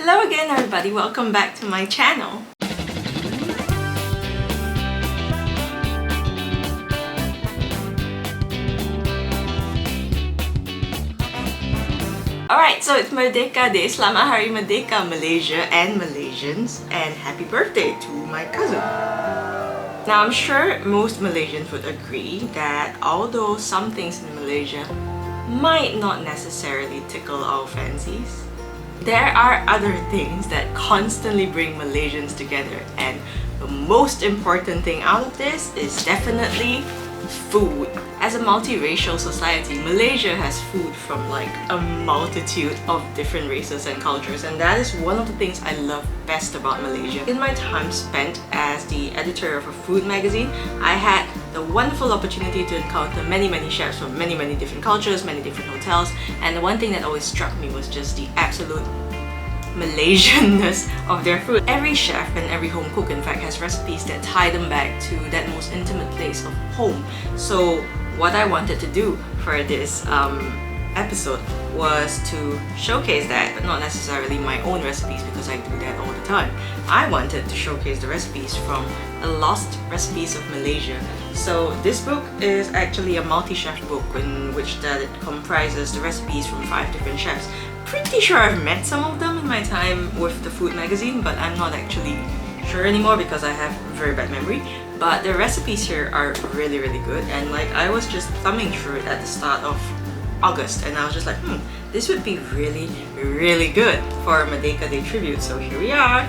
Hello again everybody, welcome back to my channel. Alright, so it's Merdeka Day. Selamat Hari Merdeka Malaysia and Malaysians, and happy birthday to my cousin. Now I'm sure most Malaysians would agree that although some things in Malaysia might not necessarily tickle our fancies, there are other things that constantly bring Malaysians together, and the most important thing out of this is definitely food. As a multiracial society, Malaysia has food from like a multitude of different races and cultures, and that is one of the things I love best about Malaysia. In my time spent as the editor of a food magazine, I had the wonderful opportunity to encounter many chefs from many different cultures, many different hotels, and the one thing that always struck me was just the absolute Malaysianness of their food. Every chef and every home cook in fact has recipes that tie them back to that most intimate place of home. So what I wanted to do for this episode was to showcase that, but not necessarily my own recipes because I do that all the time. I wanted to showcase the recipes from the lost recipes of Malaysia. So this book is actually a multi-chef book in which that it comprises the recipes from 5 different chefs. Pretty sure I've met some of them in my time with the food magazine, but I'm not actually sure anymore because I have very bad memory. But the recipes here are really good, and like I was just thumbing through it at the start of August, and I was just like, this would be really good for a Merdeka Day tribute. So here we are.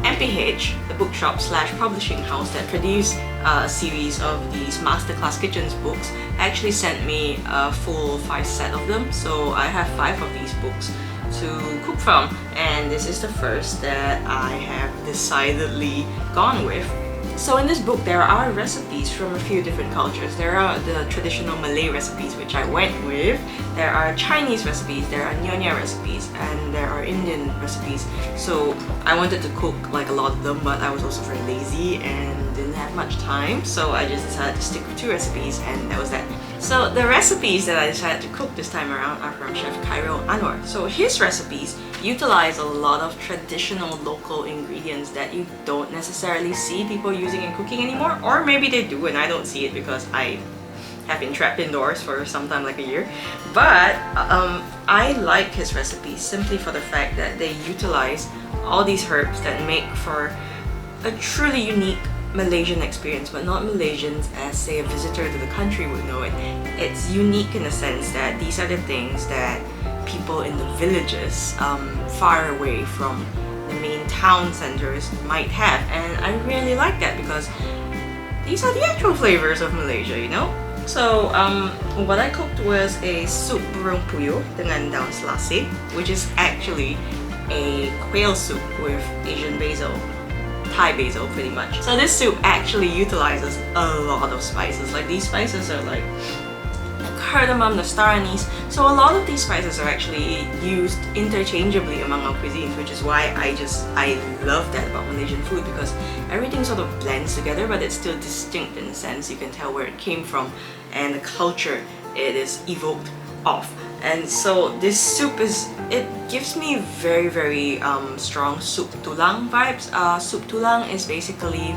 MPH, the bookshop slash publishing house that produced a series of these Masterclass Kitchens books, actually sent me a full 5 set of them. So I have 5 of these books to cook from, and this is the first that I have decidedly gone with. So in this book there are recipes from a few different cultures. There are the traditional Malay recipes which I went with, there are Chinese recipes, there are Nyonya recipes, and there are Indian recipes. So I wanted to cook like a lot of them, but I was also very lazy and didn't have much time, so I just decided to stick with 2 recipes, and that was that. So the recipes that I decided to cook this time around are from Chef Khairul Anwar. So his recipes utilize a lot of traditional local ingredients that you don't necessarily see people using in cooking anymore, or maybe they do and I don't see it because I have been trapped indoors for sometime like a year. But I like his recipes simply for the fact that they utilize all these herbs that make for a truly unique Malaysian experience, but not Malaysians as say a visitor to the country would know it. It's unique in the sense that these are the things that people in the villages far away from the main town centers might have, and I really like that because these are the actual flavors of Malaysia, you know? So what I cooked was a soup burung Puyuh dengan daun selasih, which is actually a quail soup with Asian basil, Thai basil pretty much. So this soup actually utilizes a lot of spices. Like these spices are like the cardamom, the star anise. So a lot of these spices are actually used interchangeably among our cuisines, which is why I love that about Malaysian food, because everything sort of blends together, but it's still distinct in a sense. You can tell where it came from and the culture it is evoked off. And so this soup it gives me very strong soup tulang vibes. Soup tulang is basically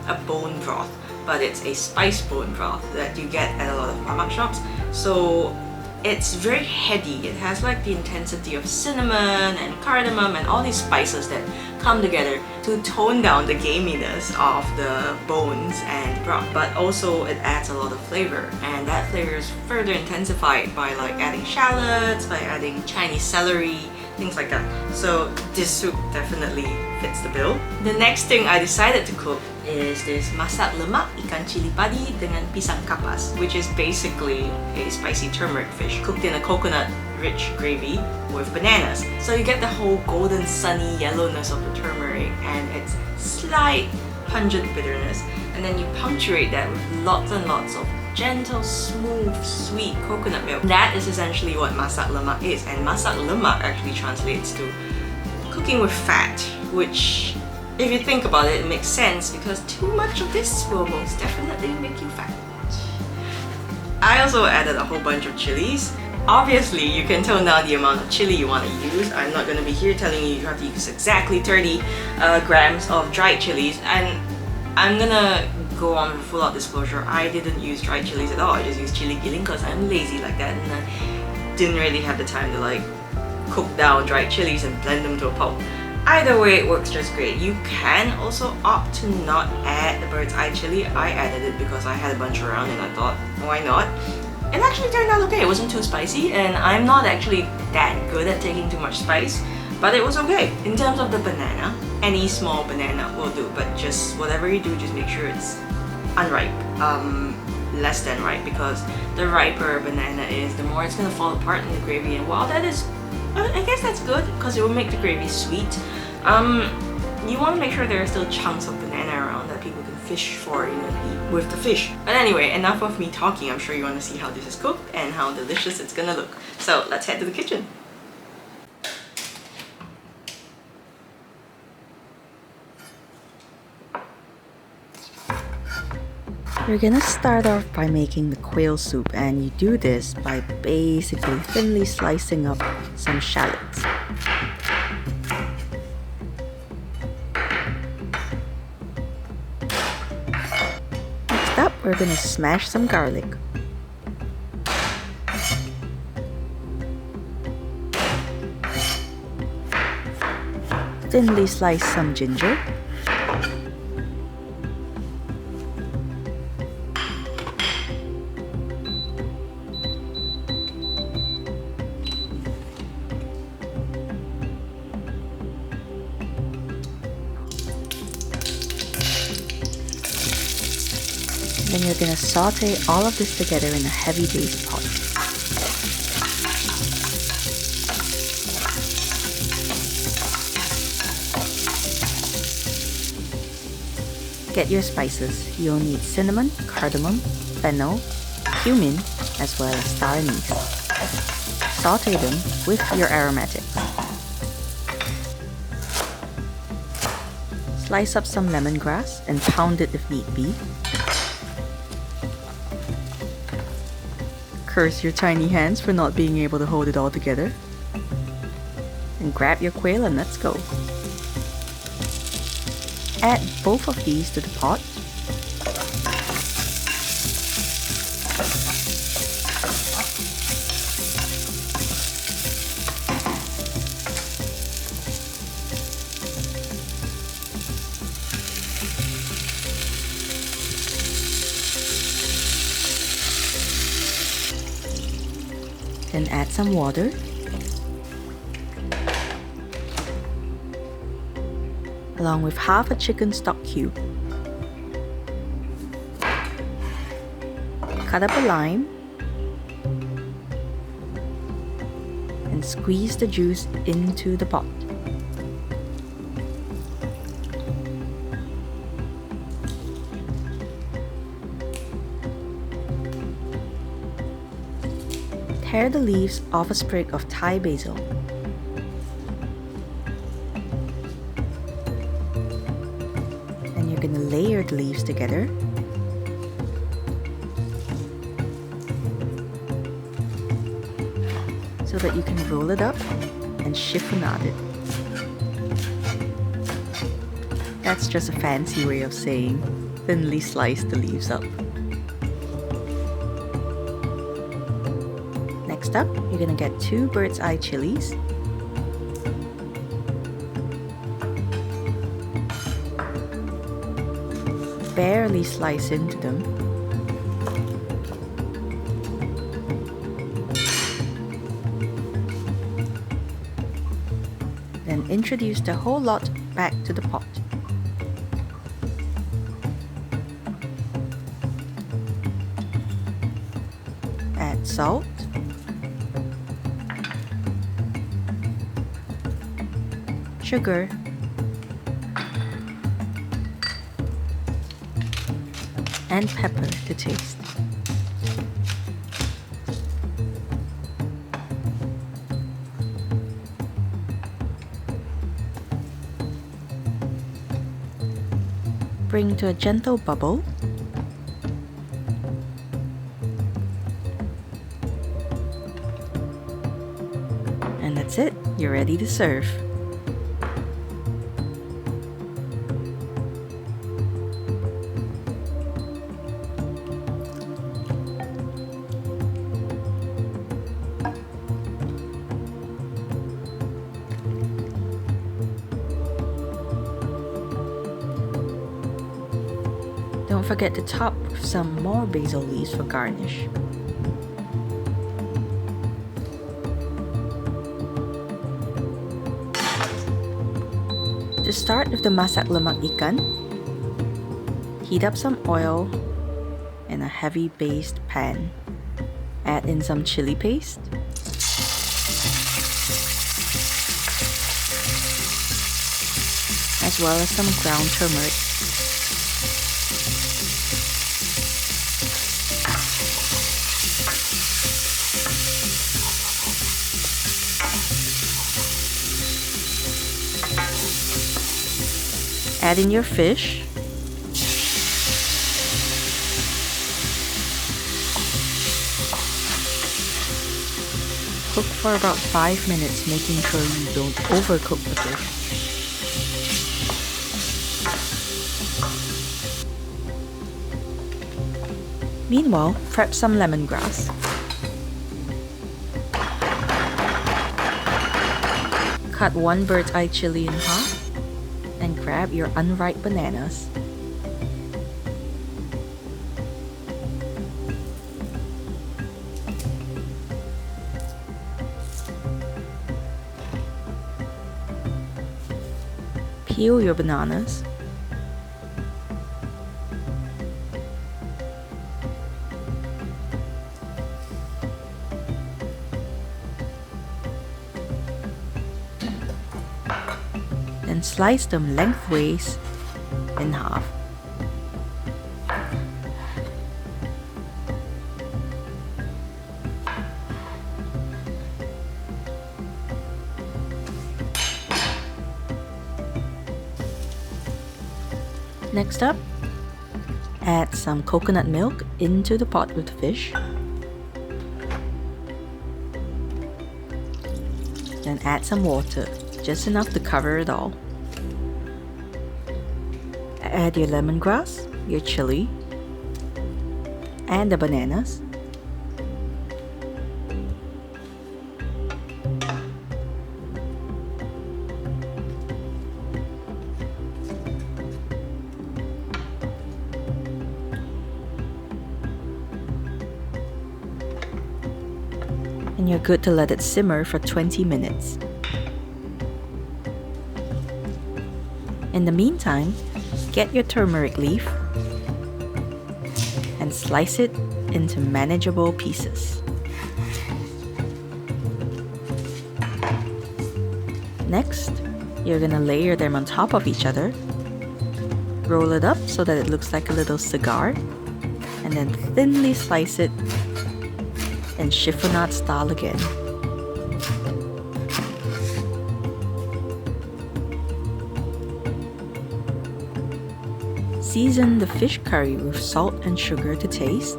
a bone broth, but it's a spice bone broth that you get at a lot of mamak shops. So it's very heady. It has like the intensity of cinnamon and cardamom and all these spices that come together to tone down the gaminess of the bones and broth, but also it adds a lot of flavor, and that flavor is further intensified by like adding shallots, by adding Chinese celery, things like that. So this soup definitely fits the bill. The next thing I decided to cook is this masak lemak ikan cili padi dengan pisang kapas, which is basically a spicy turmeric fish cooked in a coconut-rich gravy with bananas. So you get the whole golden sunny yellowness of the turmeric and its slight pungent bitterness, and then you punctuate that with lots and lots of gentle, smooth, sweet coconut milk. That is essentially what masak lemak is, and masak lemak actually translates to cooking with fat, which if you think about it, it makes sense because too much of this will most definitely make you fat. I also added a whole bunch of chilies, Obviously, you can tone down the amount of chili you want to use. I'm not going to be here telling you have to use exactly 30 grams of dried chilies, and I'm gonna go on with full out disclosure. I didn't use dried chilies at all. I just used chili giling because I'm lazy like that, and I didn't really have the time to like cook down dried chilies and blend them to a pulp. Either way, it works just great. You can also opt to not add the bird's eye chili. I added it because I had a bunch around and I thought, why not? It actually turned out okay. It wasn't too spicy, and I'm not actually that good at taking too much spice, but it was okay. In terms of the banana, any small banana will do, but just whatever you do, just make sure it's unripe, less than ripe, because the riper a banana is, the more it's gonna fall apart in the gravy. And while that is, I guess that's good because it will make the gravy sweet. You want to make sure there are still chunks of banana around that people can fish for, you know, eat with the fish. But anyway, enough of me talking. I'm sure you want to see how this is cooked and how delicious it's gonna look. So let's head to the kitchen. We're gonna start off by making the quail soup, and you do this by basically thinly slicing up some shallots. Next up, we're gonna smash some garlic. Thinly slice some ginger. Then you're gonna saute all of this together in a heavy base pot. Get your spices. You'll need cinnamon, cardamom, fennel, cumin, as well as star anise. Saute them with your aromatics. Slice up some lemongrass and pound it if need be. Curse your tiny hands for not being able to hold it all together. And grab your quail and let's go. Add both of these to the pot. Then add some water. Along with half a chicken stock cube. Cut up a lime and squeeze the juice into the pot. Tear the leaves off a sprig of Thai basil. Then you're going to layer the leaves together. So that you can roll it up and chiffonade it. That's just a fancy way of saying thinly slice the leaves up. Next up, you're gonna get 2 bird's eye chilies. Barely slice into them. Then introduce the whole lot back to the pot. Add salt. Sugar, and pepper to taste. Bring to a gentle bubble. you're ready to serve. Don't forget to top with some more basil leaves for garnish. To start with the masak lemak ikan, heat up some oil in a heavy based pan. Add in some chili paste, as well as some ground turmeric. Add in your fish. Cook for about 5 minutes, making sure you don't overcook the fish. Meanwhile, prep some lemongrass. Cut one bird's eye chili in half and grab your unripe bananas. Peel your bananas. Then slice them lengthways in half. Next up, add some coconut milk into the pot with the fish. Then add some water, just enough to cover it all. Add your lemongrass, your chili, and the bananas. And you're good to let it simmer for 20 minutes. In the meantime, get your turmeric leaf and slice it into manageable pieces. Next, you're gonna layer them on top of each other. Roll it up so that it looks like a little cigar, and then thinly slice it in chiffonade style again. Season the fish curry with salt and sugar to taste.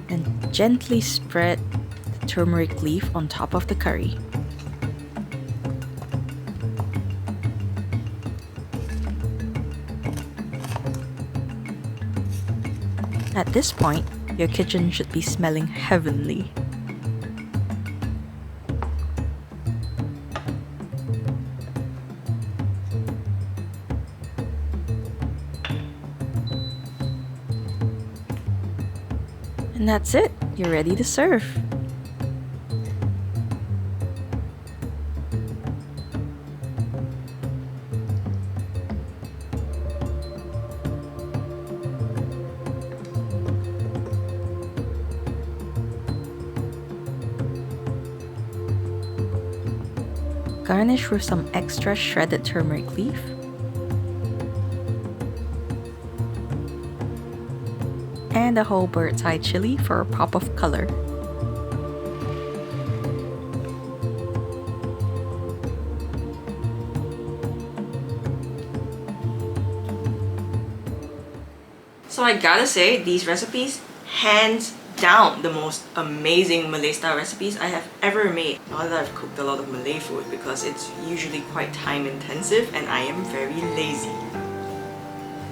And gently spread the turmeric leaf on top of the curry. At this point, your kitchen should be smelling heavenly. And that's it, you're ready to serve. Garnish with some extra shredded turmeric leaf. And a whole bird's eye chili for a pop of color. So I gotta say, these recipes, hands down, the most amazing Malay style recipes I have ever made. Not that I've cooked a lot of Malay food because it's usually quite time intensive and I am very lazy.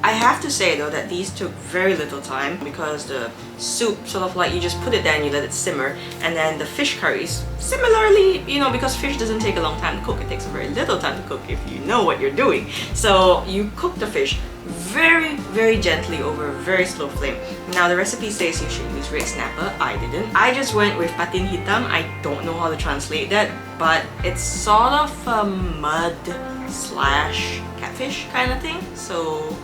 I have to say though that these took very little time because the soup sort of like you just put it there and you let it simmer, and then the fish curries similarly, you know, because fish doesn't take a long time to cook, it takes a very little time to cook if you know what you're doing. So you cook the fish very gently over a very slow flame. Now the recipe says you should use red snapper. I didn't. I just went with patin hitam. I don't know how to translate that, but it's sort of a mud slash catfish kind of thing. So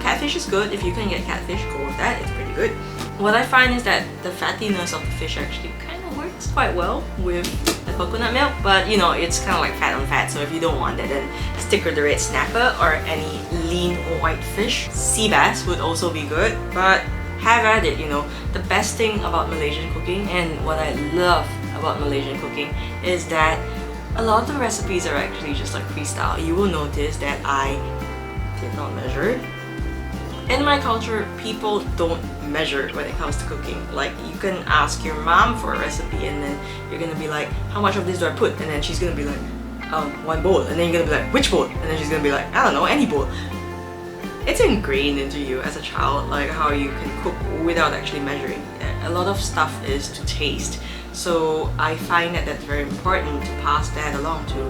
catfish is good. If you can get catfish, go with that. It's pretty good. What I find is that the fattiness of the fish actually kind of works quite well with the coconut milk, but you know, it's kind of like fat on fat, so if you don't want that, then stick with the red snapper or any lean white fish. Sea bass would also be good, but have at it, you know. The best thing about Malaysian cooking, and what I love about Malaysian cooking, is that a lot of the recipes are actually just like freestyle. You will notice that I did not measure. In my culture, people don't measure when it comes to cooking. Like, you can ask your mom for a recipe and then you're gonna be like, how much of this do I put? And then she's gonna be like, one bowl. And then you're gonna be like, which bowl? And then she's gonna be like, I don't know, any bowl. It's ingrained into you as a child, like how you can cook without actually measuring. A lot of stuff is to taste. So I find that that's very important to pass that along to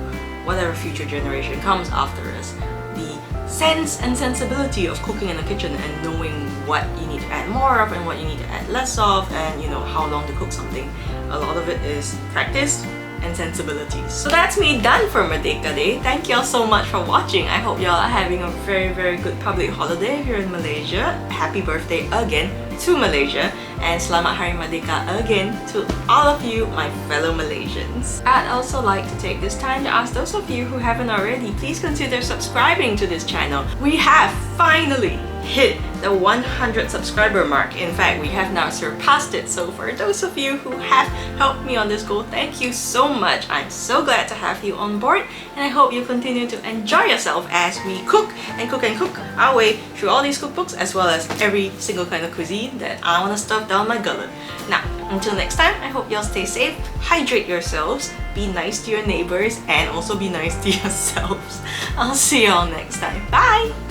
whatever future generation comes after us. The sense and sensibility of cooking in the kitchen and knowing what you need to add more of and what you need to add less of, and you know how long to cook something. A lot of it is practice and sensibilities. So that's me done for Merdeka Day. Thank y'all so much for watching. I hope y'all are having a very good public holiday here in Malaysia. Happy birthday again to Malaysia, and Selamat Hari Merdeka again to all of you, my fellow Malaysians. I'd also like to take this time to ask those of you who haven't already, please consider subscribing to this channel. We have finally hit the 100 subscriber mark. In fact, we have now surpassed it. So for those of you who have helped me on this goal, thank you so much. I'm so glad to have you on board, and I hope you continue to enjoy yourself as we cook and cook and cook our way through all these cookbooks, as well as every single kind of cuisine that I want to stuff down my gullet. Now, until next time, I hope y'all stay safe, hydrate yourselves, be nice to your neighbors, and also be nice to yourselves. I'll see y'all next time. Bye!